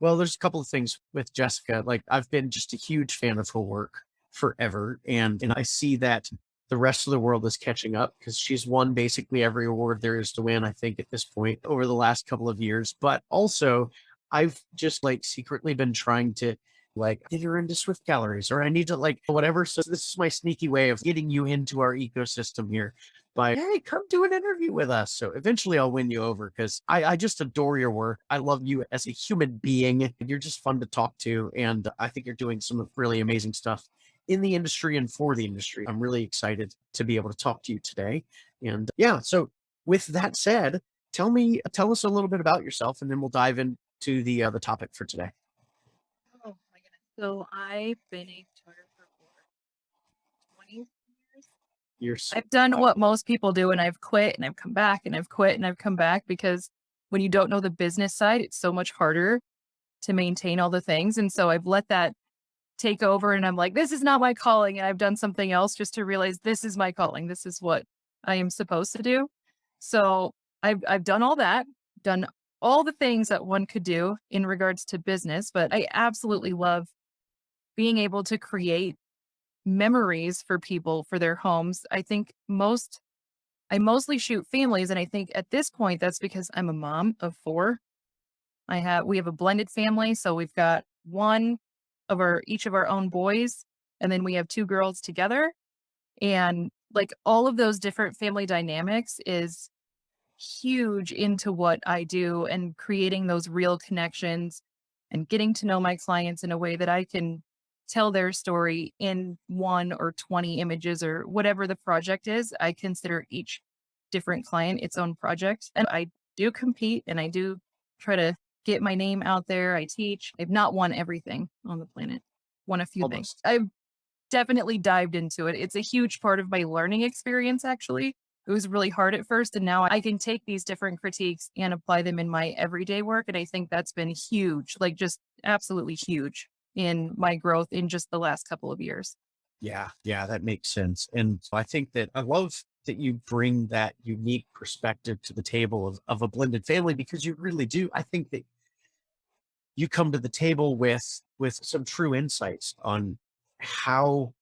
Well, there's a couple of things with Jessica. Like I've been just a huge fan of her work forever. And I see that the rest of the world is catching up because she's won basically every award there is to win, I think, at this point over the last couple of years. But also I've just like secretly been trying to like get her into Swift galleries or I need to like whatever. So this is my sneaky way of getting you into our ecosystem here by, hey, come do an interview with us. So eventually I'll win you over because I just adore your work. I love you as a human being. You're just fun to talk to. And I think you're doing some really amazing stuff in the industry and for the industry. I'm really excited to be able to talk to you today. And yeah, so with that said, tell us a little bit about yourself and then we'll dive into the topic for today. Oh my goodness. So I've been a photographer for 20 years. You're so I've done right. what most people do, and I've quit and I've come back and I've quit and I've come back because when you don't know the business side, it's so much harder to maintain all the things. And so I've let that take over and I'm like, this is not my calling. And I've done something else just to realize this is my calling. This is what I am supposed to do. So I've done all that, done all the things that one could do in regards to business, but I absolutely love being able to create memories for people for their homes. I mostly shoot families, and I think at this point that's because I'm a mom of 4. We have a blended family, so we've got one of our each of our own boys, and then we have 2 girls together. And like all of those different family dynamics is huge into what I do and creating those real connections and getting to know my clients in a way that I can tell their story in 1 or 20 images or whatever the project is. I consider each different client its own project. And I do compete and I do try to get my name out there. I teach. I've not won everything on the planet, won a few things. Almost. I've definitely dived into it. It's a huge part of my learning experience, actually. It was really hard at first, and now I can take these different critiques and apply them in my everyday work. And I think that's been huge, like just absolutely huge in my growth in just the last couple of years. Yeah, yeah, that makes sense. And I think that I love that you bring that unique perspective to the table of a blended family because you really do. I think that you come to the table with some true insights on how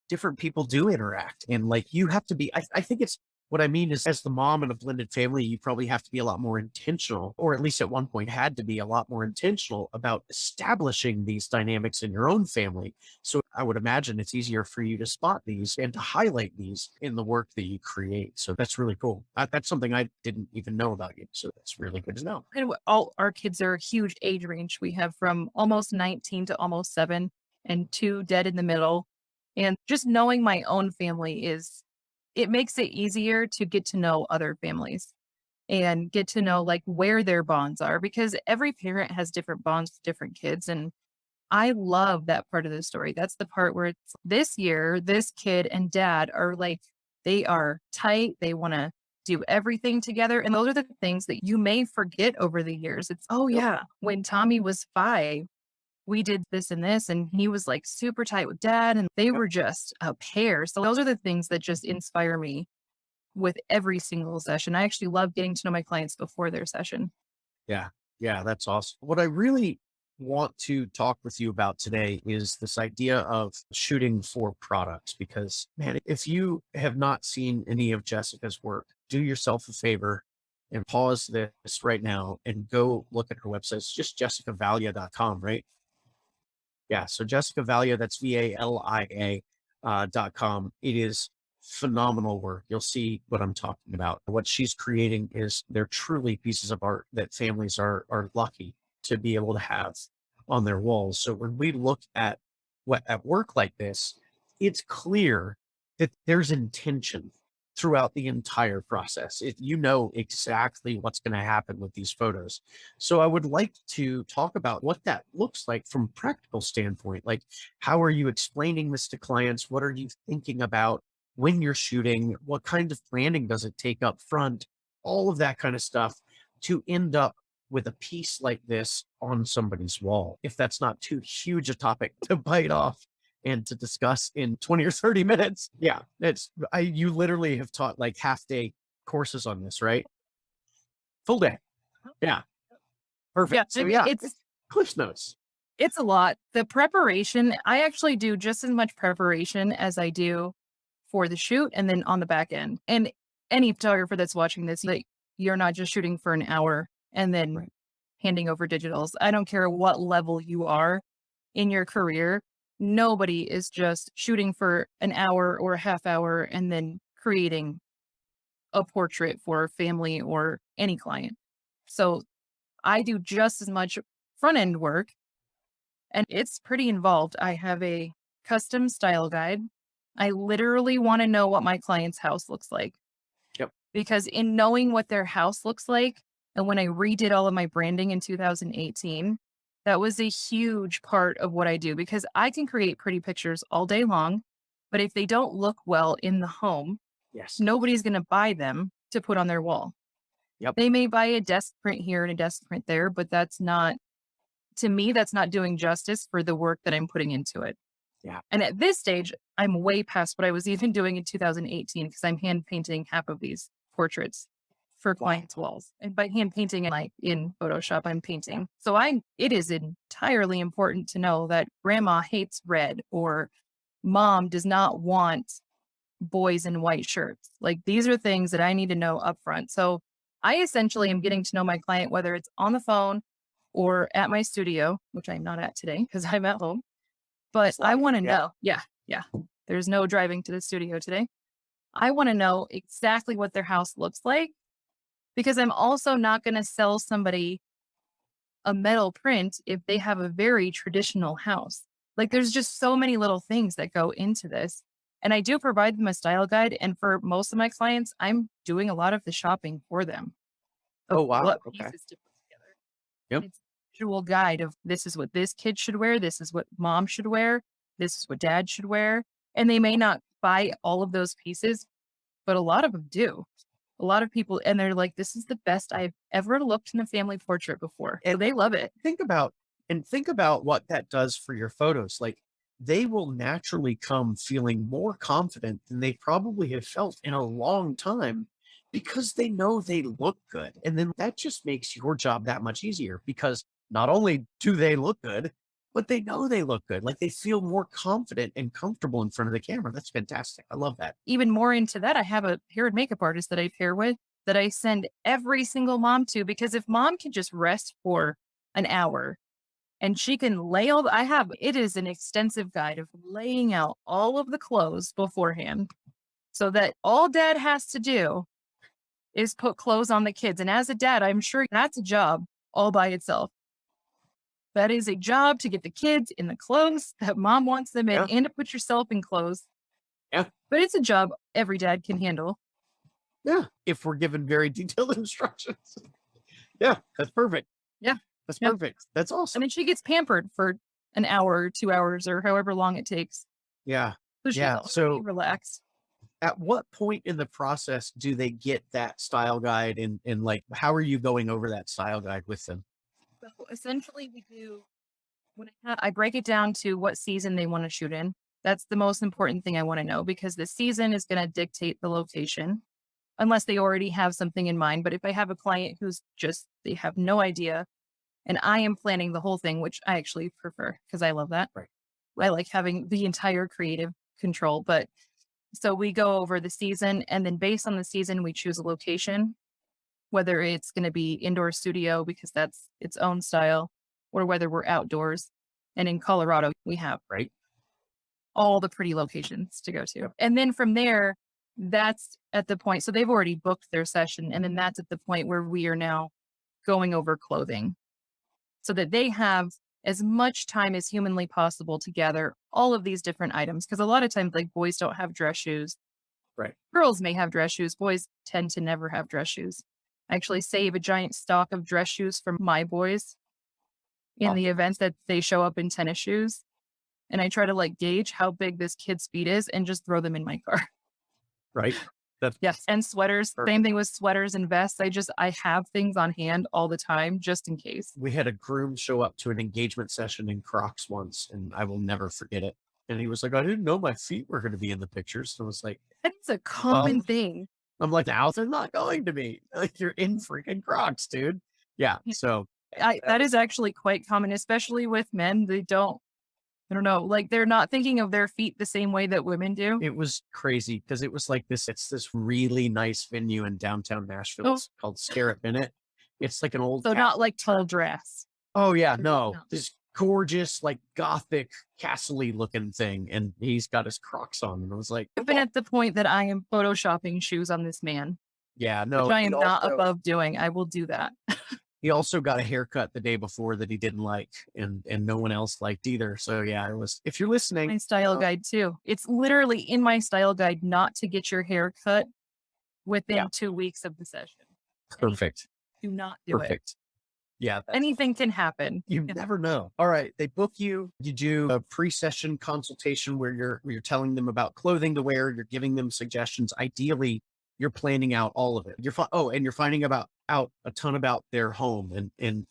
different people do interact. And like you have to be, I think it's what I mean is as the mom in a blended family, you probably have to be a lot more intentional, or at least at one point had to be a lot more intentional about establishing these dynamics in your own family. So I would imagine it's easier for you to spot these and to highlight these in the work that you create. So that's really cool. That's something I didn't even know about you. So that's really good to know. And all our kids are a huge age range. We have from almost 19 to almost 7 and 2 dead in the middle. And just knowing my own family it makes it easier to get to know other families and get to know like where their bonds are because every parent has different bonds with different kids. And I love that part of the story. That's the part where it's this year, this kid and dad are like, they are tight. They want to do everything together. And those are the things that you may forget over the years. It's, oh, yeah, when Tommy was 5, we did this and this, and he was like super tight with dad, and they Yep. were just a pair. So those are the things that just inspire me with every single session. I actually love getting to know my clients before their session. Yeah. Yeah. That's awesome. What I really want to talk with you about today is this idea of shooting for products. Because, man, if you have not seen any of Jessica's work, do yourself a favor and pause this right now and go look at her website. It's just jessicavalia.com, right? Yeah. So Jessica Vallia, that's VALIA, .com. It is phenomenal work. You'll see what I'm talking about. What she's creating is they're truly pieces of art that families are lucky to be able to have on their walls. So when we look at work like this, it's clear that there's intention throughout the entire process. If you know exactly what's going to happen with these photos. So I would like to talk about what that looks like from a practical standpoint. Like, how are you explaining this to clients? What are you thinking about when you're shooting? What kind of planning does it take up front? All of that kind of stuff to end up with a piece like this on somebody's wall. If that's not too huge a topic to bite off and to discuss in 20 or 30 minutes. Yeah, you literally have taught like half day courses on this, right? Full day. Yeah. Yeah, Perfect. So yeah, it's Cliff notes. It's a lot. The preparation, I actually do just as much preparation as I do for the shoot and then on the back end. And any photographer that's watching this, like, you're not just shooting for an hour and then Right. handing over digitals. I don't care what level you are in your career. Nobody is just shooting for an hour or a half hour and then creating a portrait for a family or any client. So I do just as much front end work and it's pretty involved. I have a custom style guide. I literally want to know what my client's house looks like Yep. because in knowing what their house looks like, and when I redid all of my branding in 2018, that was a huge part of what I do because I can create pretty pictures all day long, but if they don't look well in the home, Yes. nobody's going to buy them to put on their wall. Yep. They may buy a desk print here and a desk print there, but that's not, to me, that's not doing justice for the work that I'm putting into it. Yeah. And at this stage, I'm way past what I was even doing in 2018 because I'm hand painting half of these portraits for Wow. clients' walls. And by hand painting, like in Photoshop, I'm painting. So it is entirely important to know that grandma hates red or mom does not want boys in white shirts. Like these are things that I need to know upfront. So I essentially am getting to know my client, whether it's on the phone or at my studio, which I'm not at today because I'm at home. But It's I life. want to Yeah. know. Yeah. Yeah. There's no driving to the studio today. I want to know exactly what their house looks like because I'm also not going to sell somebody a metal print if they have a very traditional house. Like there's just so many little things that go into this. And I do provide them a style guide. And for most of my clients, I'm doing a lot of the shopping for them of Oh, wow. what Okay. pieces to put together. Yep. And it's a visual guide of this is what this kid should wear, this is what mom should wear, this is what dad should wear. And they may not buy all of those pieces, but a lot of them do. A lot of people, and they're like, this is the best I've ever looked in a family portrait before. So And they love it. think about think about what that does for your photos. Like they will naturally come feeling more confident than they probably have felt in a long time because they know they look good. And then that just makes your job that much easier because not only do they look good, but they know they look good. Like they feel more confident and comfortable in front of the camera. That's fantastic. I love that. Even more into that, I have a hair and makeup artist that I pair with that I send every single mom to because if mom can just rest for an hour and she can lay all I have it is an extensive guide of laying out all of the clothes beforehand so that all dad has to do is put clothes on the kids. And as a dad, I'm sure that's a job all by itself. That is a job to get the kids in the clothes that mom wants them in Yeah. and to put yourself in clothes. Yeah. But it's a job every dad can handle. Yeah. If we're given very detailed instructions. Yeah. That's perfect. Yeah. That's Yeah. perfect. That's And awesome. then she gets pampered for an hour or 2 hours or however long it takes. Yeah. So she's Yeah. already So relaxed. at what point in the process do they get that style guide and like how are you going over that style guide with them? So essentially we do when I break it down to what season they want to shoot in. That's the most important thing I want to know because the season is going to dictate the location unless they already have something in mind. But if I have a client who's just, they have no idea and I am planning the whole thing, which I actually prefer because I love that. Right. I Right. like having the entire creative control. But so we go over the season and then based on the season, we choose a location, whether it's going to be indoor studio because that's its own style or whether we're outdoors. And in Colorado, we have Right. all the pretty locations to go to. Yep. And then from there, that's at the point. So they've already booked their session. And then that's at the point where we are now going over clothing so that they have as much time as humanly possible to gather all of these different items. Because a lot of times, like boys don't have dress shoes. Right. Girls may have dress shoes. Boys tend to never have dress shoes. I actually save a giant stock of dress shoes for my boys in Awesome. the event that they show up in tennis shoes. And I try to like gauge how big this kid's feet is and just throw them in my car. Right. That's Yes. And sweaters, same perfect. thing with sweaters and vests. I have things on hand all the time just in case. We had a groom show up to an engagement session in Crocs once, and I will never forget it. And he was like, I didn't know my feet were going to be in the pictures. So I was like, That's a common well, thing. I'm like, now they're not going to be. Like, you're in freaking Crocs, dude. Yeah. Yeah. So That that was is actually quite common, especially with men. I don't know, like they're not thinking of their feet the same way that women do. it was crazy because it was like it's this really nice venue in downtown Nashville. Oh, It's called Stare at Bennett. It's like an old so not castle. like tall dress. Oh yeah, no, No. this gorgeous, like gothic, castle-y looking thing, and he's got his Crocs on, and I was like, I've been at the point that I am photoshopping shoes on this man, yeah, which no. I am not above doing. I will do that. He also got a haircut the day before that he didn't like, and no one else liked either. So yeah, it was. If you're listening, My style guide too. It's literally in my style guide not to get your hair cut yeah, within 2 weeks of the session. Any perfect, Do not do it. perfect. Yeah, that's Anything can happen. you Yeah. never know. All right, they book you. You do a pre-session consultation where you're telling them about clothing to wear. You're giving them suggestions. Ideally, you're planning out all of it. And you're finding out a ton about their home. And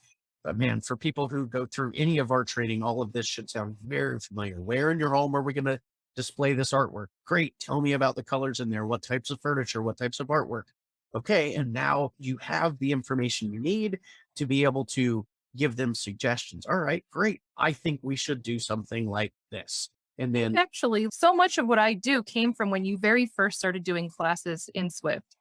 man, for people who go through any of our training, all of this should sound very familiar. Where in your home are we going to display this artwork? Great. Tell me about the colors in there. What types of furniture? What types of artwork? Okay, and now you have the information you need to be able to give them suggestions. All right, great. I think we should do something like this. And then Actually, so much of what I do came from when you very first started doing classes in Swift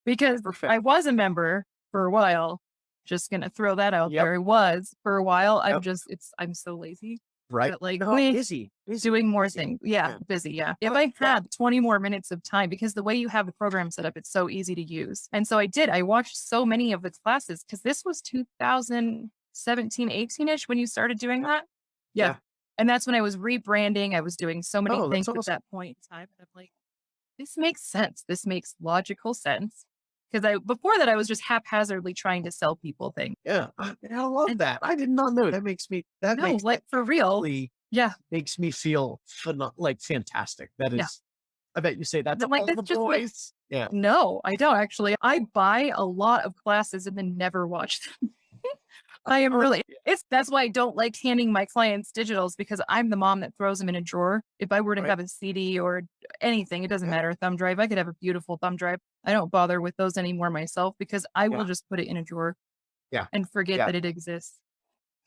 because perfect. I was a member for a while. Just gonna throw that out Yep. there. I was for a while. Yep. I'm so lazy. Right. But like No, busy. Busy. doing more Busy. things. Yeah, Yeah. busy. Yeah. If But I yeah. had 20 more minutes of time, because the way you have the program set up, it's so easy to use. And so I did. I watched so many of the classes because this was 2017, 18-ish when you started doing that. Yeah. Yeah. And that's when I was rebranding. I was doing so many Oh, things that's at awesome. that point in time. And I'm like, this makes sense. This makes logical sense. Because before that, I was just haphazardly trying to sell people things. Yeah. I love And that. I did not know. That no, makes like for real. really Yeah. makes me feel like fantastic. That Yeah. is, I bet you say that to I'm like, all that's the just what boys. Yeah. no, I don't actually. I buy a lot of classes and then never watch them. I am Oh, really yeah. that's why I don't like handing my clients digitals because I'm the mom that throws them in a drawer. If I were to Right. have a CD or anything, it doesn't Yeah. matter. A thumb drive, I could have a beautiful thumb drive. I don't bother with those anymore myself because I will Yeah. just put it in a drawer Yeah. and forget Yeah. that it exists.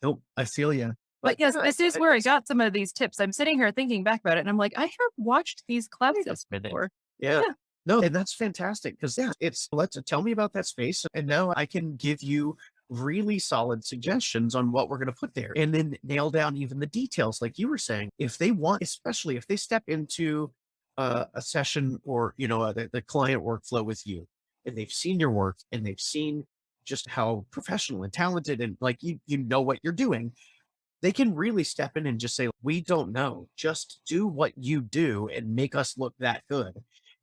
Nope. I feel you. But But yes, yeah, this is where I got some of these tips. I'm sitting here thinking back about it and I'm like, I have watched these wait a classes minute. before. Yeah. Yeah. No, and that's fantastic because yeah, it's let's tell me about that space. And now I can give you really solid suggestions on what we're going to put there and then nail down even the details. Like you were saying, if they want, especially if they step into a session or, the client workflow with you and they've seen your work and they've seen just how professional and talented and like you know what you're doing, they can really step in and just say, we don't know. Just do what you do and make us look that good.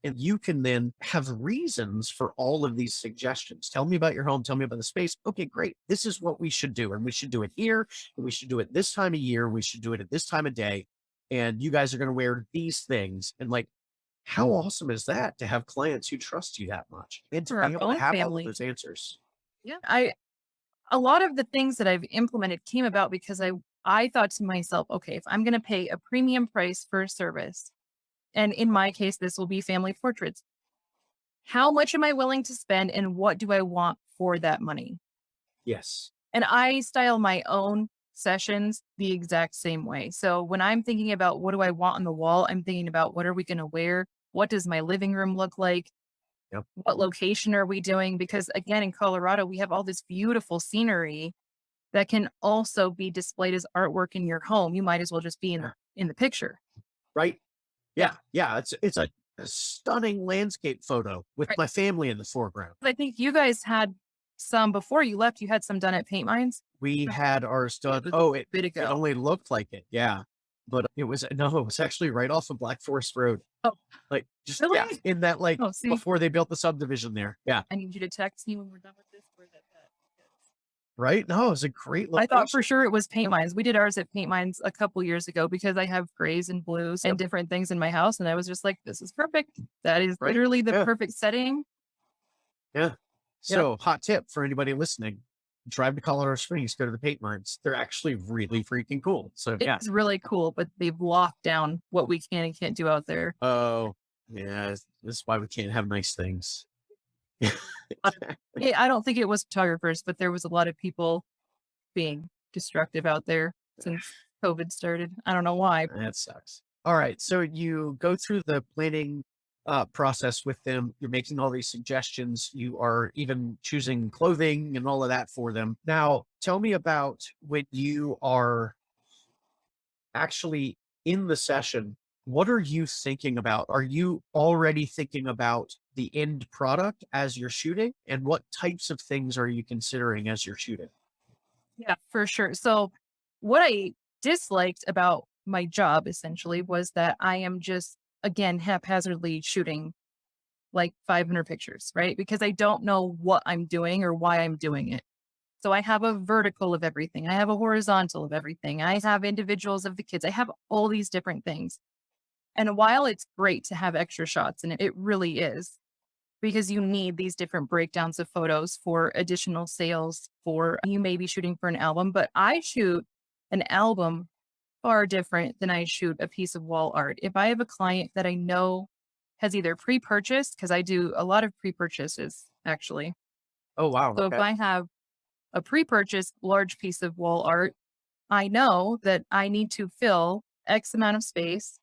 And you can then have reasons for all of these suggestions. Tell me about your home. Tell me about the space. Okay, great. This is what we should do. And we should do it here. And we should do it this time of year. We should do it at this time of day. And you guys are going to wear these things. And like, how awesome is that to have clients who trust you that much and to For be our able to own have all of family. those answers? Yeah. A lot of the things that I've implemented came about because I thought to myself, okay, if I'm going to pay a premium price for a service, and in my case, this will be family portraits, how much am I willing to spend and what do I want for that money? Yes. And I style my own sessions the exact same way. So when I'm thinking about what do I want on the wall, I'm thinking about what are we going to wear? What does my living room look like? Yep. What location are we doing? Because again, in Colorado, we have all this beautiful scenery that can also be displayed as artwork in your home. You might as well just be Yeah. in the picture. Right. Yeah. Yeah. Yeah. It's a stunning landscape photo with Right. my family in the foreground. I think you guys had some before you left, you had some done at Paint Mines. We had ours It done. was Oh, a bit it ago. only looked like it. Yeah. But it was no, it was actually right off of Black Forest Road. Oh, Like just really? yeah, in that like Oh, see, before they built the subdivision there. Yeah. I need you to text me when we're done with this. Where that's at. Right. No, it was a great I thought for location. sure it was Paint Mines. We did ours at Paint Mines a couple years ago because I have grays and blues and Yep. different things in my house. And I was just like, this is perfect. That is Right. literally the Yeah. perfect setting. Yeah. Yep. So hot tip for anybody listening. Drive to Colorado Springs, go to the paint mines. They're actually really freaking cool. So yeah. It's really cool, but they've locked down what we can and can't do out there. Oh, yeah. This is why we can't have nice things. Uh, Exactly. I don't think it was photographers, but there was a lot of people being destructive out there since COVID started. I don't know why. That sucks. All right. So you go through the planning process with them. You're making all these suggestions. You are even choosing clothing and all of that for them. Now, tell me about when you are actually in the session. What are you thinking about? Are you already thinking about the end product as you're shooting? And what types of things are you considering as you're shooting? Yeah, for sure. So, what I disliked about my job essentially was that I am just, again, haphazardly shooting like 500 pictures, right? Because I don't know what I'm doing or why I'm doing it. So, I have a vertical of everything, I have a horizontal of everything, I have individuals of the kids, I have all these different things. And while it's great to have extra shots, and it really is, because you need these different breakdowns of photos for additional sales for you may be shooting for an album, but I shoot an album far different than I shoot a piece of wall art. If I have a client that I know has either pre-purchased, because I do a lot of pre-purchases actually. Oh, wow. So if Okay. I have a pre-purchased large piece of wall art, I know that I need to fill X amount of space,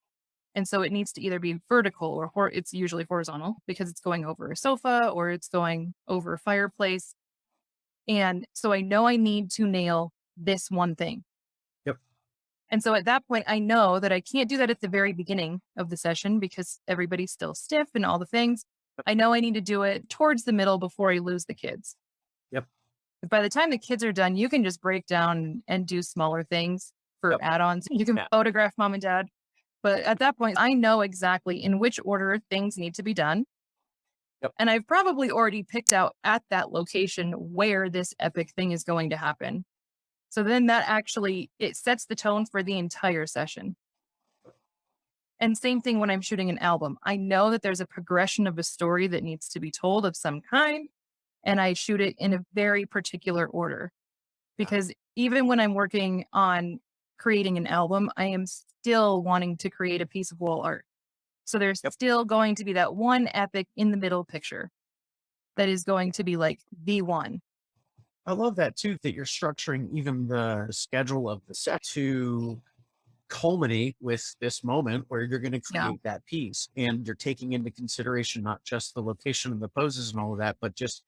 and so it needs to either be vertical or it's usually horizontal because it's going over a sofa or it's going over a fireplace. And so I know I need to nail this one thing. Yep. And so at that point, I know that I can't do that at the very beginning of the session because everybody's still stiff and all the things. I know I need to do it towards the middle before I lose the kids. Yep. By the time the kids are done, you can just break down and do smaller things for Yep. add ons. You can Yeah. photograph mom and dad. But at that point, I know exactly in which order things need to be done. Yep. And I've probably already picked out at that location where this epic thing is going to happen. So then that actually it sets the tone for the entire session. And same thing when I'm shooting an album. I know that there's a progression of a story that needs to be told of some kind, and I shoot it in a very particular order because even when I'm working on creating an album, I am still wanting to create a piece of wall art. So there's Yep. still going to be that one epic in the middle picture that is going to be like the one. I love that too, that you're structuring even the schedule of the set to culminate with this moment where you're going to Yeah. create that piece and you're taking into consideration not just the location and the poses and all of that, but just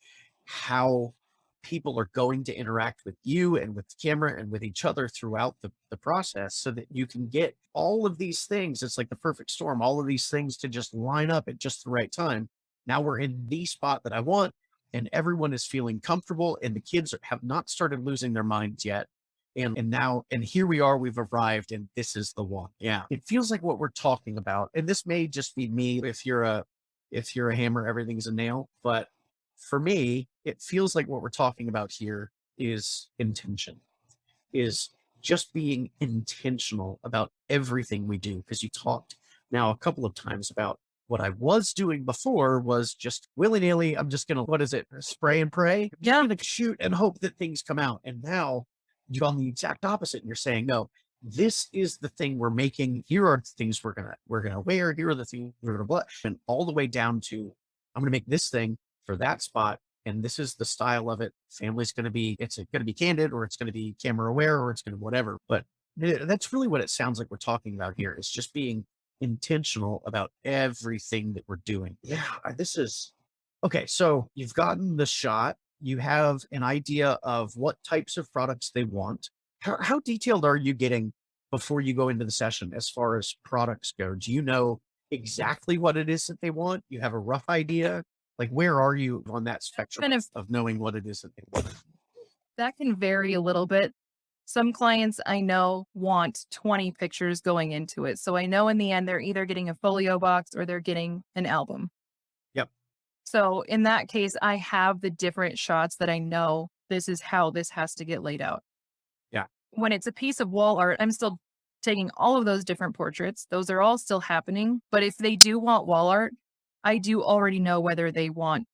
how people are going to interact with you and with the camera and with each other throughout the process so that you can get all of these things. It's like the perfect storm, all of these things to just line up at just the right time. Now we're in the spot that I want and everyone is feeling comfortable and the kids have not started losing their minds yet and now and here we are, we've arrived and this is the one. Yeah. It feels like what we're talking about. And this may just be me if you're a hammer, everything's a nail. But for me, it feels like what we're talking about here is intention, is just being intentional about everything we do. Because you talked now a couple of times about what I was doing before was just willy nilly. I'm just going to, what is it? Spray and pray. I'm just Yeah. going to shoot and hope that things come out. And now you've gone the exact opposite. And you're saying, no, this is the thing we're making. Here are the things we're going to wear. Here are the things we're going to, what, and all the way down to, I'm going to make this thing for that spot and this is the style of it. Family's going to be, it's going to be candid or it's going to be camera aware or it's going to whatever. But that's really what it sounds like we're talking about here. It's just being intentional about everything that we're doing. Yeah, this is okay. So you've gotten the shot. You have an idea of what types of products they want. How detailed are you getting before you go into the session as far as products go? Do you know exactly what it is that they want? You have a rough idea? Like, where are you on that spectrum Kind of of knowing what it is that they want? that can vary a little bit. Some clients I know want 20 pictures going into it. So I know in the end they're either getting a folio box or they're getting an album. Yep. So in that case, I have the different shots that I know this is how this has to get laid out. Yeah. When it's a piece of wall art, I'm still taking all of those different portraits. Those are all still happening. But if they do want wall art, I do already know whether they want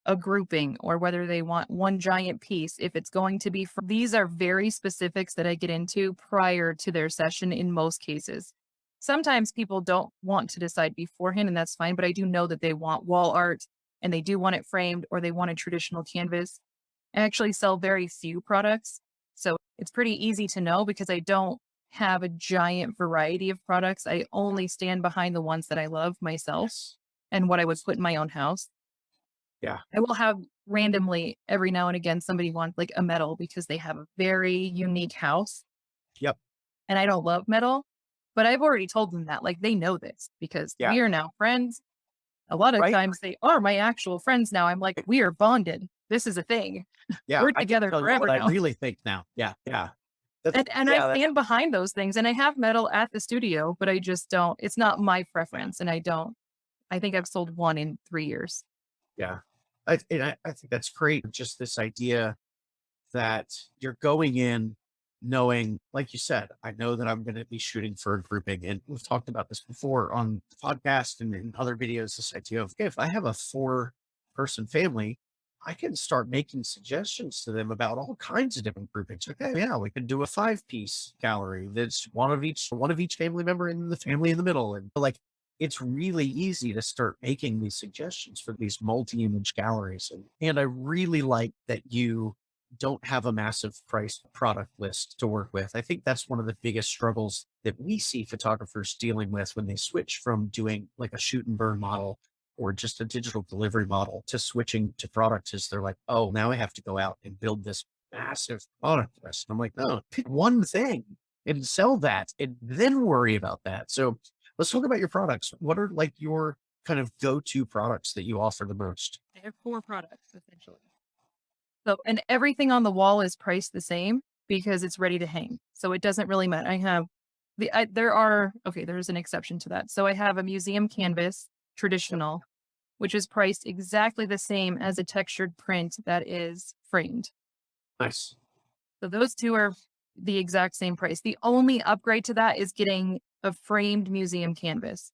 a grouping or whether they want one giant piece. If it's going to be these are very specifics that I get into prior to their session in most cases. Sometimes people don't want to decide beforehand, and that's fine, but I do know that they want wall art and they do want it framed or they want a traditional canvas. I actually sell very few products. So it's pretty easy to know because I don't have a giant variety of products. I only stand behind the ones that I love myself Yes. and what I would put in my own house. Yeah. I will have randomly every now and again somebody wants like a metal because they have a very unique house Yep. and I don't love metal, but I've already told them that like they know this because Yeah. we are now friends. A lot of Right. times they are my actual friends now. I'm like, we are bonded. This is a thing. Yeah. We're I can together tell you what forever I now. really think now. Yeah. Yeah. That's, And I yeah. That's, stand behind those things and I have metal at the studio, but I just don't, it's not my yeah. preference. And I don't, I think I've sold one in 3 years. Yeah. I think that's great. Just this idea that you're going in knowing, like you said, I know that I'm going to be shooting for a grouping. And we've talked about this before on the podcast and in other videos. This idea of, okay, if I have a 4-person family, I can start making suggestions to them about all kinds of different groupings. Okay, yeah, we could do a 5-piece gallery that's one of each family member in the family in the middle. And like, it's really easy to start making these suggestions for these multi-image galleries. And I really like that you don't have a massive price product list to work with. I think that's one of the biggest struggles that we see photographers dealing with when they switch from doing like a shoot and burn model or just a digital delivery model to switching to products is they're like, oh, now I have to go out and build this massive product list. And I'm like, no, pick one thing and sell that and then worry about that. So let's talk about your products. What are like your kind of go-to products that you offer the most? I have 4 products essentially. So, and everything on the wall is priced the same because it's ready to hang. So it doesn't really matter. I have there are, okay, there's an exception to that. So I have a museum canvas, Yep. traditional, which is priced exactly the same as a textured print that is framed. Nice. So those two are the exact same price. The only upgrade to that is getting a framed museum canvas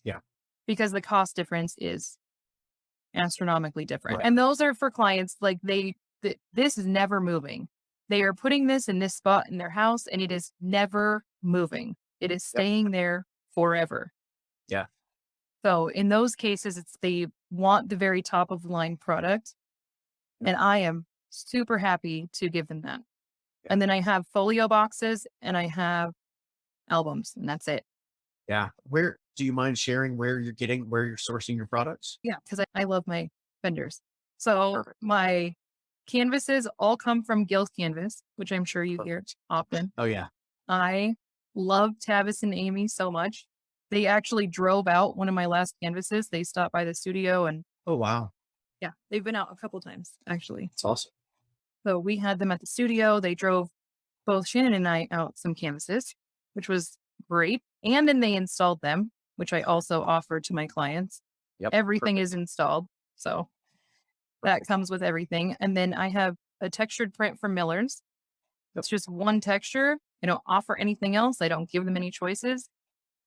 Yeah. because the cost difference is astronomically different. Right. And those are for clients like this is never moving. They are putting this in this spot in their house and it is never moving. It is Yep. staying there forever. Yeah. So in those cases, it's they want the very top of the line product. And I am super happy to give them that. Yeah. And then I have folio boxes and I have albums, and that's it. Yeah. Where do you mind sharing where you're sourcing your products? Yeah, because I love my vendors. So Perfect. my canvases all come from Gil Canvas, which I'm sure you hear Perfect. often. Oh yeah. I love Tavis and Amy so much. They actually drove out one of my last canvases. They stopped by the studio and Oh wow. yeah, they've been out a couple times actually. That's awesome. So we had them at the studio. They drove both Shannon and I out some canvases, which was great. And then they installed them, which I also offer to my clients. Yep. Everything Perfect. is installed. So that Perfect. comes with everything. And then I have a textured print from Miller's. Yep. It's just one texture. I don't offer anything else. I don't give them any choices.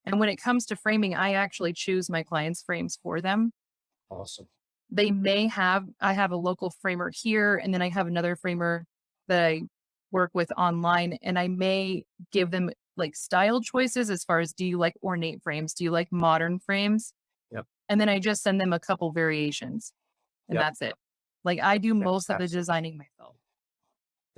And when it comes to framing, I actually choose my clients' frames for them. Awesome. They may have, I have a local framer here, and then I have another framer that I work with online, and I may give them like style choices as far as do you like ornate frames? Do you like modern frames? Yep. And then I just send them a couple variations, and Yep. that's it. Like I do most of the Fantastic. designing myself.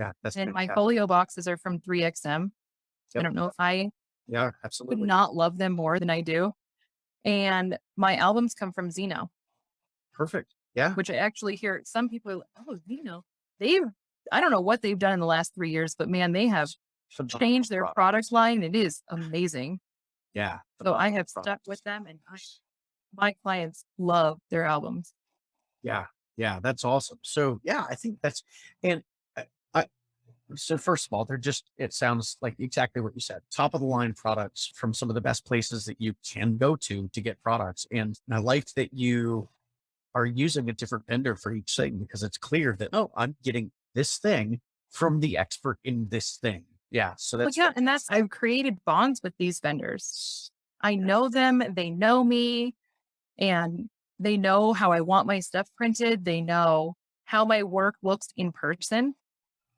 Yeah. That's And my fantastic. folio boxes are from 3XM. I Yep. don't know if I Yeah. could Absolutely. not love them more than I do. And my albums come from Zeno, Perfect. Yeah. which I actually hear some people are like, oh, Zeno, they've, I don't know what they've done in the last 3 years, but man, they have Phenomenal changed their product products. line. It is amazing. Yeah. So I Phenomenal have stuck with products. them and my clients love their albums. Yeah. Yeah. That's awesome. So yeah, I think that's and I so first of all, they're just it sounds like exactly what you said. Top of the line products from some of the best places that you can go to get products. And I like that you are using a different vendor for each thing because it's clear that, oh, I'm getting this thing from the expert in this thing. Yeah. So Well, that's yeah. And that's, fantastic. I've created bonds with these vendors. I Yeah. know them, they know me, and they know how I want my stuff printed. They know how my work looks in person.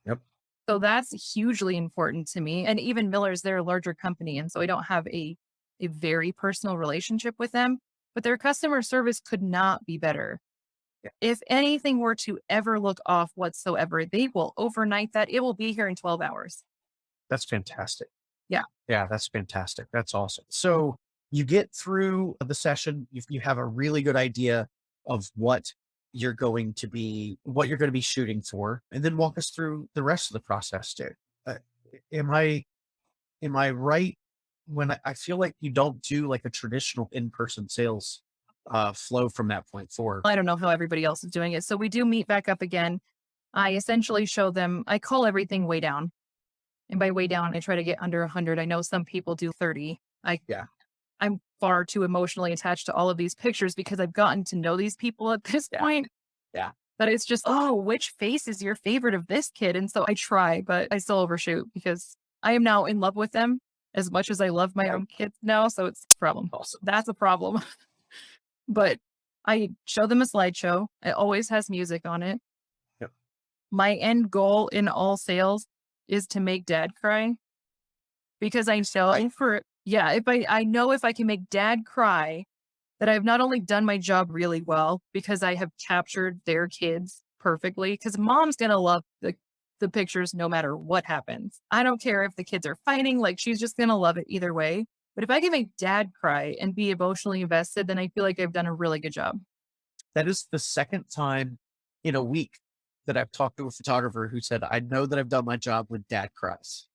Yep. So that's hugely important to me. And even Miller's, they're a larger company. And so I don't have a very personal relationship with them, but their customer service could not be better. Yeah, If anything were to ever look off whatsoever, they will overnight that. It will be here in 12 hours. that's fantastic. Yeah. Yeah, that's fantastic. That's awesome. So you get through the session, you have a really good idea of what you're going to be shooting for, and then walk us through the rest of the process too. Uh, am I right when I feel like you don't do like a traditional in-person sales flow from that point forward? I don't know how everybody else is doing it. So we do meet back up again. I essentially show them, I call everything way down. And by way down, I try to get under 100. I know some people do 30. Yeah, I'm far too emotionally attached to all of these pictures because I've gotten to know these people at this yeah, point yeah. that it's just, oh, which face is your favorite of this kid? And so I try, but I still overshoot because I am now in love with them as much as I love my Right. own kids now. So it's a problem. Awesome. That's a problem. But I show them a slideshow. It always has music on it. Yep. My end goal in all sales is to make dad cry because I know for, yeah, I know if I can make dad cry, that I've not only done my job really well because I have captured their kids perfectly. Because mom's gonna love the pictures no matter what happens. I don't care if the kids are fighting, like she's just gonna love it either way. But if I can make dad cry and be emotionally invested, then I feel like I've done a really good job. That is the second time in a week that I've talked to a photographer who said, I know that I've done my job when dad cries.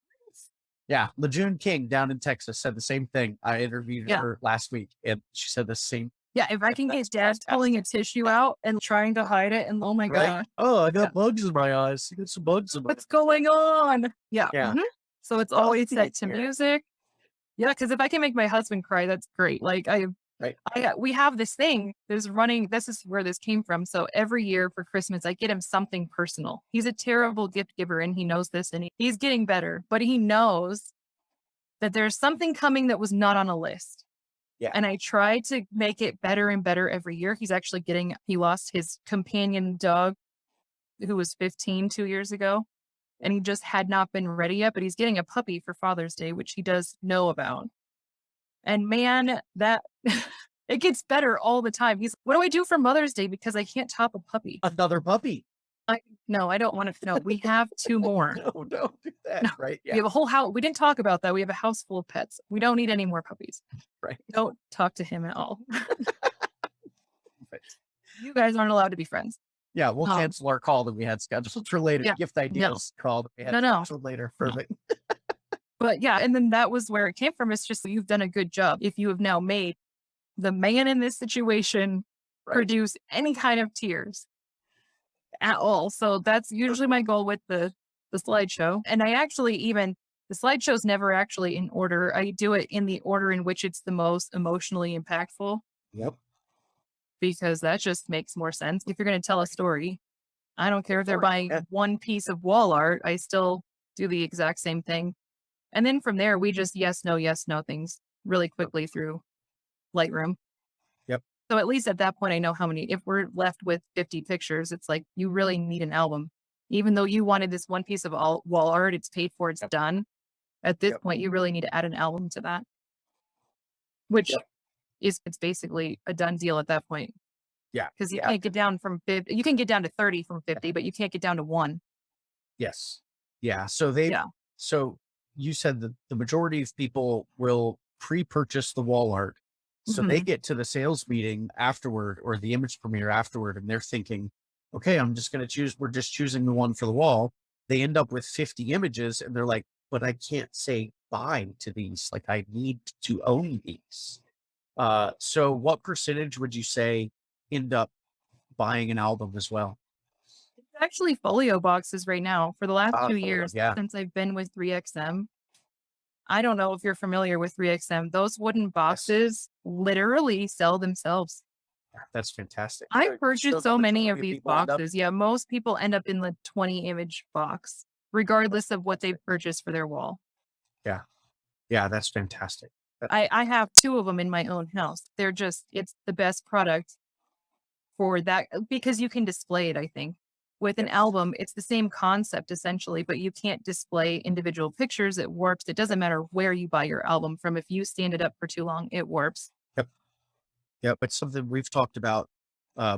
Yeah. Lejeune King down in Texas said the same thing. I interviewed Yeah. her last week and she said the same. Yeah. If I can That's get dad pulling a fantastic. tissue out and trying to hide it, and oh my Right? gosh, Oh, I yeah, got bugs in my eyes. I got some bugs in my what's going on? Yeah. Yeah. So it's always Healthy set to here. music. Yeah, because if I can make my husband cry, that's great. Like Right. we have this thing that's running. This is where this came from. So every year for Christmas, I get him something personal. He's a terrible gift giver, and he knows this, and he's getting better. But he knows that there's something coming that was not on a list. Yeah. And I try to make it better and better every year. He's actually he lost his companion dog, who was 15 2 years ago, and he just had not been ready yet. But he's getting a puppy for Father's Day, which he does know about. And man, that it gets better all the time. He's, what do I do for Mother's Day? Because I can't top a puppy. Another puppy. No, I don't want to. No, we have two more. No, don't do that. No, Right. we Yeah. have a whole house. We didn't talk about that. We have a house full of pets. We don't need any more puppies. Right. Don't talk to him at all. Right. You guys aren't allowed to be friends. Yeah. We'll Um, cancel our call that we had scheduled for later. yeah, Gift no, ideas call that we had no. scheduled later. No. Perfect. But yeah, and then that was where it came from. It's just that you've done a good job. If you have now made the man in this situation Right. produce any kind of tears at all. So that's usually my goal with the slideshow. And I actually even the slideshow's never actually in order. I do it in the order in which it's the most emotionally impactful Yep. because that just makes more sense. If you're going to tell a story, I don't care if they're Sure. buying Yeah. one piece of wall art, I still do the exact same thing. And then from there, we just yes, no things really quickly through Lightroom. Yep. So at least at that point, I know how many, if we're left with 50 pictures, it's like you really need an album. Even though you wanted this one piece of wall art, it's paid for, it's Yep. done. At this Yep. point, you really need to add an album to that, which Yep. it's basically a done deal at that point. Yeah. Because you Yeah. can't get down from 50, you can get down to 30 from 50, but you can't get down to one. Yes. Yeah. So Yeah. so you said that the majority of people will pre-purchase the wall art. So they Mhm. get to the sales meeting afterward or the image premiere afterward, and they're thinking, okay, we're just choosing the one for the wall. They end up with 50 images and they're like, but I can't say bye to these. Like I need to own these. So what percentage would you say end up buying an album as well? It's actually folio boxes right now for the last Ah, 2 years yeah. since I've been with 3XM. I don't know if you're familiar with 3XM. Those wooden Yes. boxes literally sell themselves. That's fantastic. I've So purchased so the many majority of of these people end up boxes. Yeah, most people end up in the 20 image box, regardless of what they've purchased for their wall. Yeah. Yeah, that's fantastic. That I have two of them in my own house. It's the best product for that because you can display it, I think. With an Yep. album, it's the same concept essentially, but you can't display individual pictures. It warps. It doesn't matter where you buy your album from. If you stand it up for too long, it warps. Yep. Yep. It's something we've talked about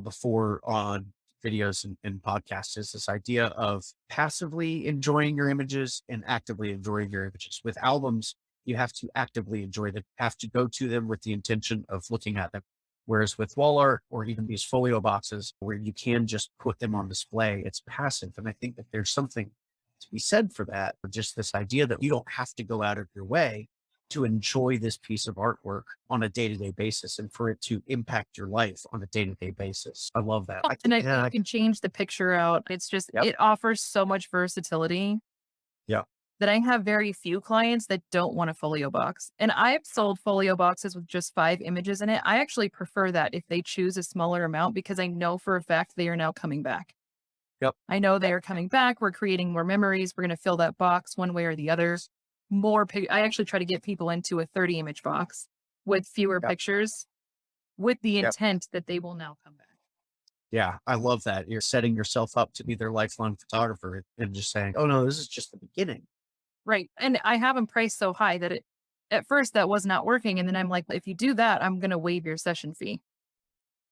before on videos and podcasts is this idea of passively enjoying your images and actively enjoying your images. With albums, you have to actively enjoy them, have to go to them with the intention of looking at them. Whereas with wall art or even these folio boxes where you can just put them on display, it's passive. And I think that there's something to be said for that, or just this idea that you don't have to go out of your way to enjoy this piece of artwork on a day-to-day basis and for it to impact your life on a day-to-day basis. I love that. Oh, I and think, you can change the picture out. It's just, yep, it offers so much versatility yeah, that I have very few clients that don't want a folio box. And I've sold folio boxes with just 5 images in it. I actually prefer that if they choose a smaller amount because I know for a fact they are now coming back. yep, I know they are coming back. We're creating more memories. We're going to fill that box one way or the other. I actually try to get people into a 30 image box with fewer yep, pictures with the yep. intent that they will now come back. Yeah, I love that. You're setting yourself up to be their lifelong photographer and just saying, "Oh no, this is just the beginning." Right. And I have them priced so high that at first that was not working. And then I'm like, if you do that, I'm going to waive your session fee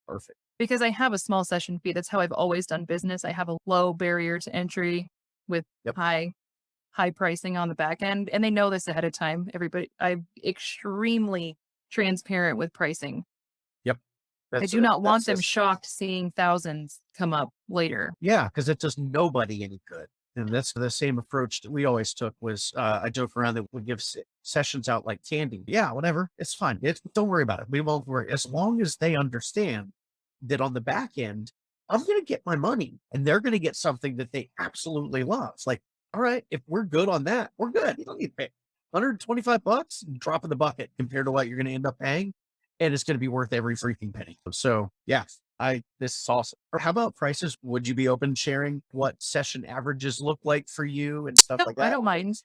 Perfect. because I have a small session fee. That's how I've always done business. I have a low barrier to entry with Yep, high pricing on the back end. And they know this ahead of time. I'm extremely transparent with pricing. yep. I That's do not want that's them this. shocked seeing thousands come up later. Yeah, because it does nobody any good. And that's the same approach that we always took was, I joke around that we give sessions out like candy. Yeah, whatever. It's fine. Don't worry about it. We won't worry. As long as they understand that on the back end, I'm going to get my money and they're going to get something that they absolutely love. It's like, all right, if we're good on that, we're good. You don't need to pay $125, drop in the bucket compared to what you're going to end up paying. And it's going to be worth every freaking penny. So yeah, this is awesome. Or how about prices? Would you be open to sharing what session averages look like for you and stuff No, like I that? don't mind.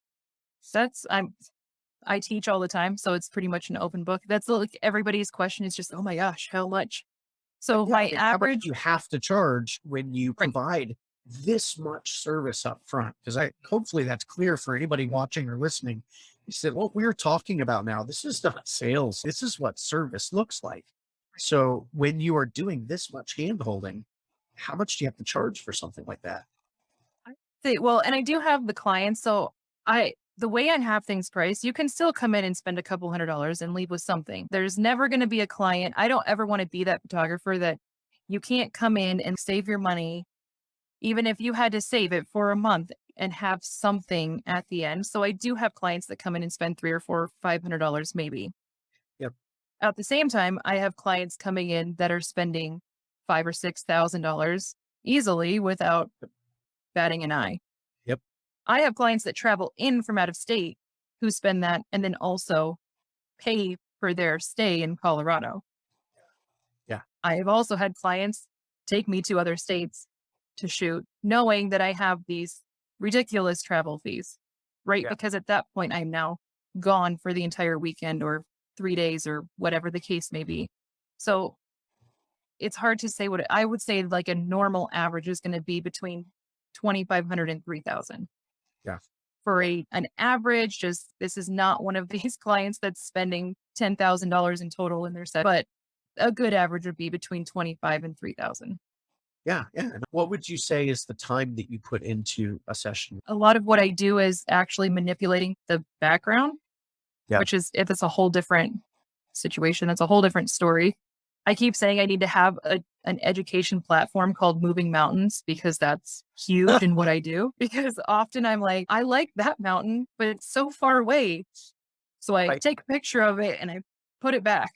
I teach all the time, so it's pretty much an open book. That's like everybody's question is just, "Oh my gosh, how much?" So Yeah, my and how much do average you have to charge when you right. provide this much service up front? Because I hopefully that's clear for anybody watching or listening. You said what we're talking about now, this is not sales. This is what service looks like. So when you are doing this much hand holding, how much do you have to charge for something like that? Well, and I do have the clients, so the way I have things priced, you can still come in and spend a couple $100 and leave with something. There's never gonna be a client I don't ever wanna be that photographer that you can't come in and save your money, even if you had to save it for a month and have something at the end. So I do have clients that come in and spend 3 or 4 or $500 maybe. Yep. At the same time, I have clients coming in that are spending 5 or $6,000 easily without batting an eye. Yep. I have clients that travel in from out of state who spend that and then also pay for their stay in Colorado. Yeah. I have also had clients take me to other states to shoot, knowing that I have these ridiculous travel fees, right? Yeah. Because at that point, I'm now gone for the entire weekend or 3 days or whatever the case may be. So it's hard to say I would say like a normal average is going to be between 2,500 and 3,000 Yeah. for an average. Just this is not one of these clients that's spending $10,000 in total in their set, but a good average would be between 25 and 3,000. Yeah. Yeah. And what would you say is the time that you put into a session? A lot of what I do is actually manipulating the background, Yeah. which is if it's a whole different situation, it's a whole different story. I keep saying I need to have an education platform called Moving Mountains because that's huge in what I do. Because often I'm like, I like that mountain, but it's so far away. So I Right. take a picture of it and I put it back.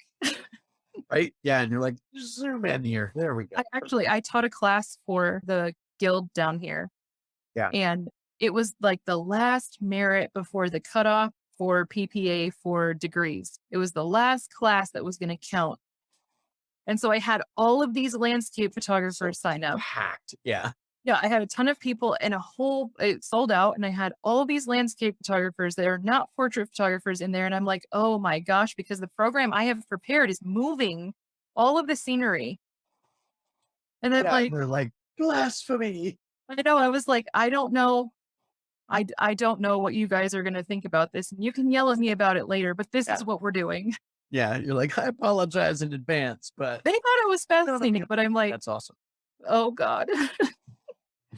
Right. Yeah. And you're like, zoom in here. There we go. I taught a class for the guild down here, Yeah. and it was like the last merit before the cutoff for PPA for degrees. It was the last class that was going to count. And so I had all of these landscape So photographers sign up. packed. Yeah. Yeah, I had a ton of people and it sold out. And I had all of these landscape photographers that are not portrait photographers in there. And I'm like, oh my gosh, because the program I have prepared is moving all of the scenery. And then Yeah. And like, they're like, blasphemy. I know, I was like, I don't know. I don't know what you guys are going to think about this. And you can yell at me about it later, but this Yeah. is what we're doing. Yeah, you're like, I apologize in advance, but They thought it was no, no, fascinating, no. but I'm like, That's awesome. "Oh god."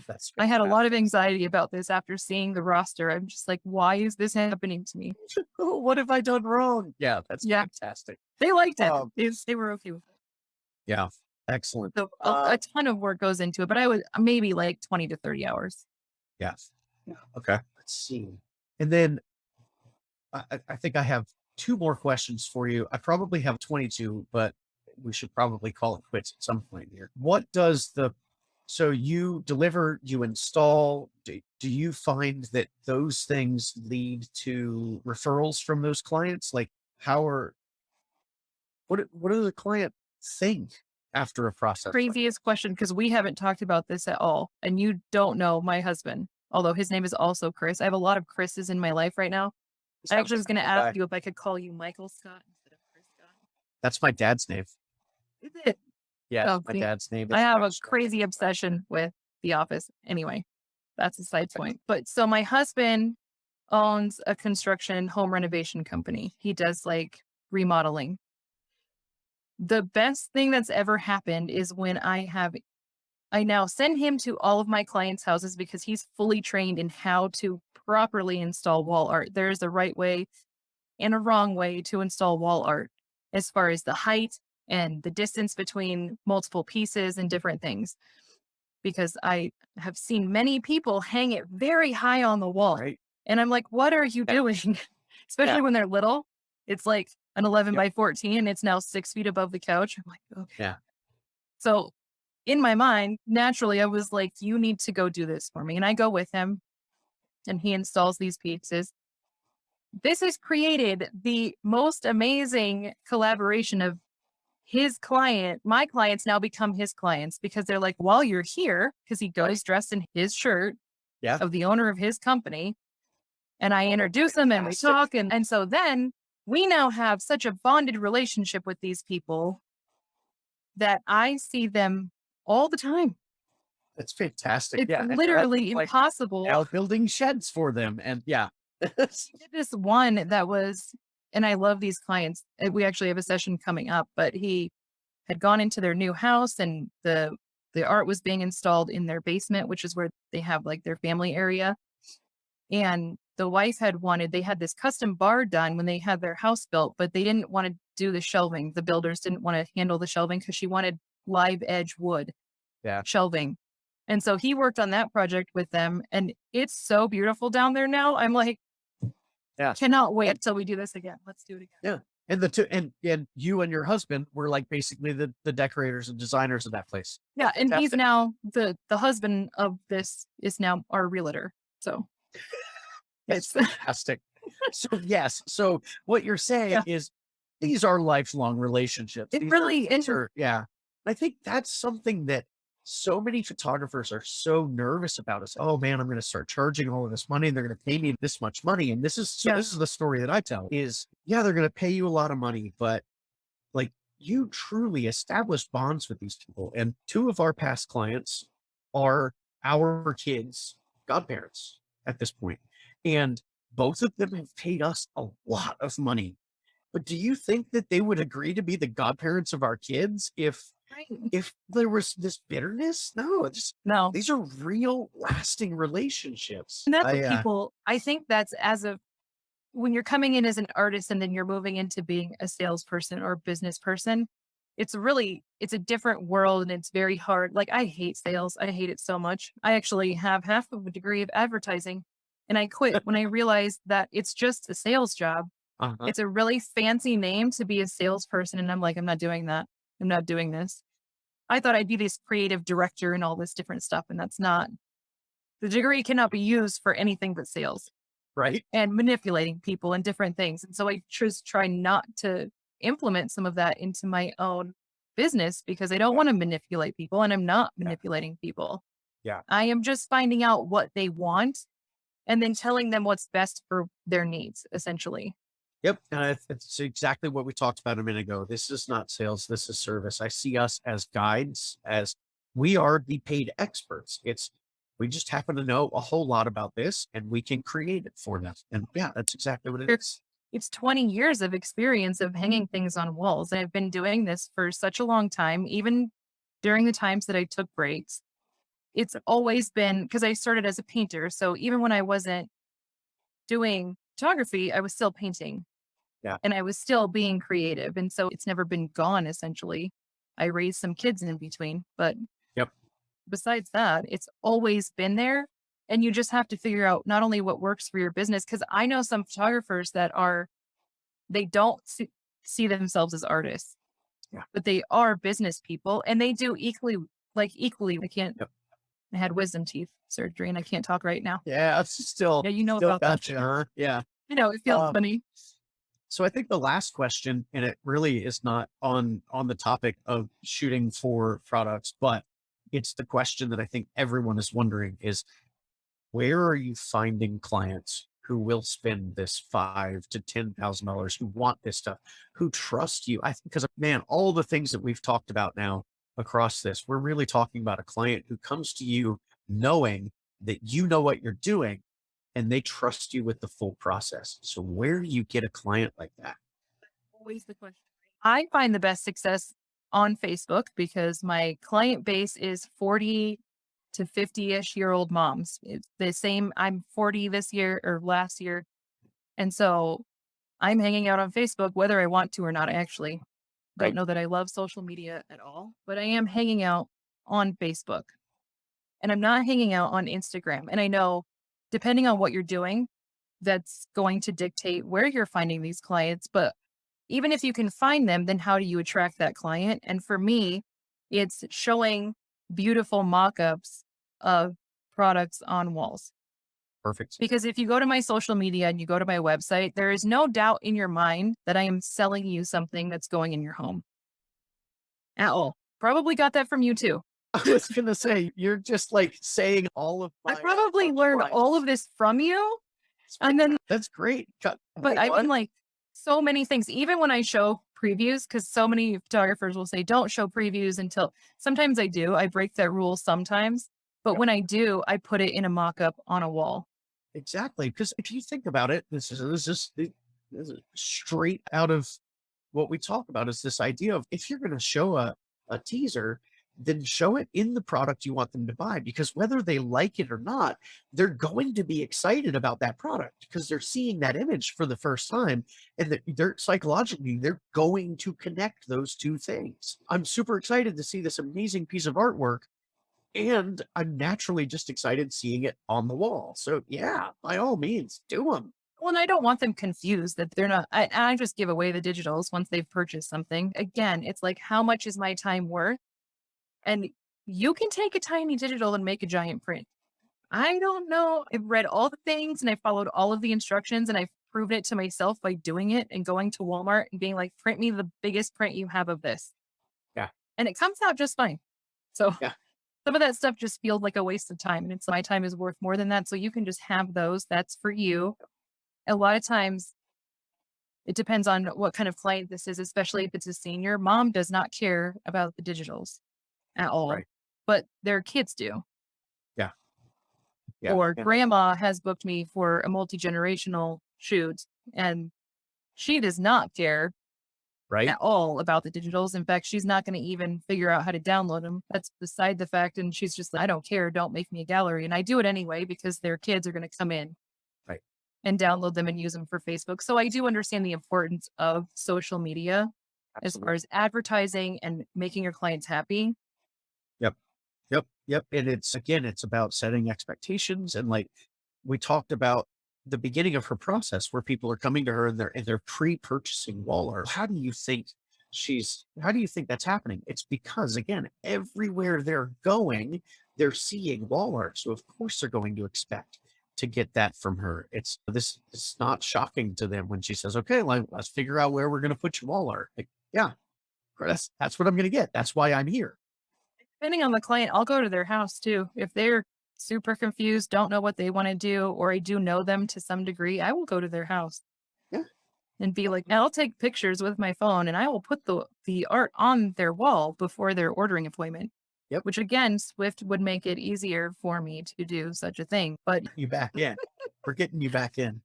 That's I had a lot of fantastic. anxiety about this after seeing the roster. I'm just like, "Why is this happening to me?" Oh, what have I done wrong? Yeah, that's Yeah, fantastic. they liked it. Um, They were okay with it. yeah, excellent. So a ton of work goes into it, but I was maybe like 20 to 30 hours. Yes. Yeah. Okay. Let's see. And then I think I have two more questions for you. I probably have 22, but we should probably call it quits at some point here. What does the so you deliver, you install, do you find that those things lead to referrals from those clients? Like how are what do the client think after a process like Craziest question because we haven't talked about this at all, and you don't know my husband, although his name is also Chris. I have a lot of Chris's in my life right now. this? I Sounds actually like was a gonna cool ask guy. you if I could call you Michael Scott instead of Chris Scott. That's my dad's name. Is it? Yeah, Oh, my see, dad's name I is have a Chris. crazy obsession with The Office. Anyway, that's a side point. But so my husband owns a construction home renovation company. He does like remodeling. The best thing that's ever happened is when I now send him to all of my clients' houses because he's fully trained in how to properly install wall art. There's a right way and a wrong way to install wall art as far as the height and the distance between multiple pieces and different things. Because I have seen many people hang it very high on the wall. Right. And I'm like, what are you Yeah. doing? Yeah. Especially when they're little. It's like an 11 Yep. by 14 and it's now 6 feet above the couch. I'm like, okay. Yeah. So in my mind, naturally, I was like, you need to go do this for me. And I go with him and he installs these pieces. This has created the most amazing collaboration of his client. My clients now become his clients because they're like, while you're here, because he Right. goes dressed in his shirt Yeah. of the owner of his company. And I Oh, introduce them and we fantastic. talk. And so then we now have such a bonded relationship with these people that I see them all the time. That's fantastic. It's Yeah, and you're at literally like impossible. now building sheds for them, and yeah. I did this one that was, and I love these clients. We actually have a session coming up, but he had gone into their new house and the art was being installed in their basement, which is where they have like their family area. And the wife had wanted, they had this custom bar done when they had their house built, but they didn't want to do the shelving. The builders didn't want to handle the shelving because she wanted live edge wood Yeah, shelving. And so he worked on that project with them. And it's so beautiful down there now. I'm like, yeah, cannot and wait till we do this again. Let's do it again. yeah, and the two and you and your husband were like basically the decorators and designers of that place. Yeah. And he's Fantastic. now the husband of this is now our realtor. So That's it's fantastic. So, yes, so what you're saying yeah, is these are lifelong relationships. it really These is. are yeah. I think that's something that so many photographers are so nervous about is, "Oh, man, I'm gonna start charging all of this money, and they're gonna pay me this much money," and this is so Yeah. this is the story that I tell is, yeah, they're gonna pay you a lot of money, but, like, you truly establish bonds with these people, and 2 of our past clients are our kids' godparents at this point, and both of them have paid us a lot of money. But do you think that they would agree to be the godparents of our kids Right. if there was this bitterness? No, it's No. these are real lasting relationships. And that's what people, I think that's as a, when you're coming in as an artist and then you're moving into being a salesperson or business person, it's really, it's a different world and it's very hard. Like I hate sales. I hate it so much. I actually have half of a degree of advertising and I quit when I realized that it's just a sales job. uh-huh, It's a really fancy name to be a salesperson. And I'm like, I'm not doing that. I'm not doing this. I thought I'd be this creative director and all this different stuff. And that's not, the degree cannot be used for anything but sales right? and manipulating people and different things. And so I just try not to implement some of that into my own business because I don't Yeah, want to manipulate people and I'm not yeah, manipulating people. yeah. I am just finding out what they want and then telling them what's best for their needs, essentially. Yep, and it's exactly what we talked about a minute ago. This is not sales, this is service. I see us as guides, as we are the paid experts. It's we just happen to know a whole lot about this and we can create it for them. And yeah, that's exactly what it You're is. it's 20 years of experience of hanging things on walls. And I've been doing this for such a long time, even during the times that I took breaks. It's always been because I started as a painter. So even when I wasn't doing photography, I was still painting Yeah. and I was still being creative. And so it's never been gone essentially. I raised some kids in between, but Yep. besides that, it's always been there. And you just have to figure out not only what works for your business, because I know some photographers that they don't see themselves as artists, Yeah. but they are business people and they do equally. Yep. I had wisdom teeth surgery and I can't talk right now. Yeah. It's Yeah, you know still about that. gotcha, huh? Yeah. It feels Um, funny. so I think the last question, and it really is not on the topic of shooting for products, but it's the question that I think everyone is wondering is where are you finding clients who will spend this $5,000 to $10,000, who want this stuff, who trust you? I think because man, all the things that we've talked about now across this, we're really talking about a client who comes to you knowing that you know what you're doing and they trust you with the full process. So where do you get a client like that? Always the question. I find the best success on Facebook because my client base is 40 to 50-ish-year-old moms. It's the same. I'm 40 this year or last year. And so I'm hanging out on Facebook whether I want to or not. I actually don't Right. know that I love social media at all, but I am hanging out on Facebook and I'm not hanging out on Instagram. And I know depending on what you're doing, that's going to dictate where you're finding these clients. But even if you can find them, then how do you attract that client? And for me, it's showing beautiful mock ups of products on walls. Perfect. Because if you go to my social media and you go to my website, there is no doubt in your mind that I am selling you something that's going in your home at all. Probably got that from you too. I was gonna say, you're just like saying all of I my probably learned all of this from you. And then, that's great. but Wait, I mean, what? like so many things, even when I show previews, because so many photographers will say, don't show previews until sometimes I do. I break that rule sometimes. But Yep, when I do, I put it in a mock up on a wall. exactly. Because if you think about it, this is straight out of what we talk about is this idea of if you're going to show a teaser, then show it in the product you want them to buy because whether they like it or not, they're going to be excited about that product because they're seeing that image for the first time and that they're psychologically they're going to connect those two things. I'm super excited to see this amazing piece of artwork and I'm naturally just excited seeing it on the wall. So yeah, by all means, do them. Well, and I don't want them confused that they're not. I just give away the digitals once they've purchased something. Again, it's like, how much is my time worth? And you can take a tiny digital and make a giant print. I don't know. I've read all the things and I followed all of the instructions and I've proven it to myself by doing it and going to Walmart and being like, print me the biggest print you have of this. Yeah, And it comes out just fine. So yeah, some of that stuff just feels like a waste of time. And it's my time is worth more than that. So you can just have those. That's for you. A lot of times it depends on what kind of client this is, especially if it's a senior. Mom does not care about the digitals at all, right. but their kids do. Yeah, yeah, Or yeah, grandma has booked me for a multi-generational shoot and she does not care right. at all about the digitals. In fact, she's not going to even figure out how to download them. That's beside the fact. And she's just like, I don't care. Don't make me a gallery. And I do it anyway because their kids are going to come in Right. and download them and use them for Facebook. So I do understand the importance of social media as far Absolutely. as advertising and making your clients happy. Yep. Yep. Yep. And it's again, it's about setting expectations. And like we talked about the beginning of her process where people are coming to her and they're pre-purchasing wall art. How do you think that's happening? It's because again, everywhere they're going, they're seeing wall art. So of course they're going to expect to get that from her. It's not shocking to them when she says, okay, like, let's figure out where we're gonna put your wall art. Like, yeah, that's what I'm gonna get. That's why I'm here. Depending on the client, I'll go to their house too. If they're super confused, don't know what they want to do, or I do know them to some degree, I will go to their house Yeah. and be like, I'll take pictures with my phone and I will put the art on their wall before their ordering appointment. Yep. Which again, Swift would make it easier for me to do such a thing. But You back in. We're getting you back in.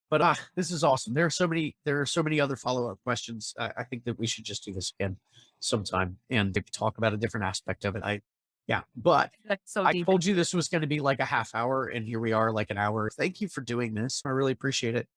But this is awesome. There are so many other follow up questions. I think that we should just do this again sometime and maybe talk about a different aspect of it. Yeah, but That's so I deep. told you this was going to be like a half hour, and here we are, like an hour. Thank you for doing this. I really appreciate it.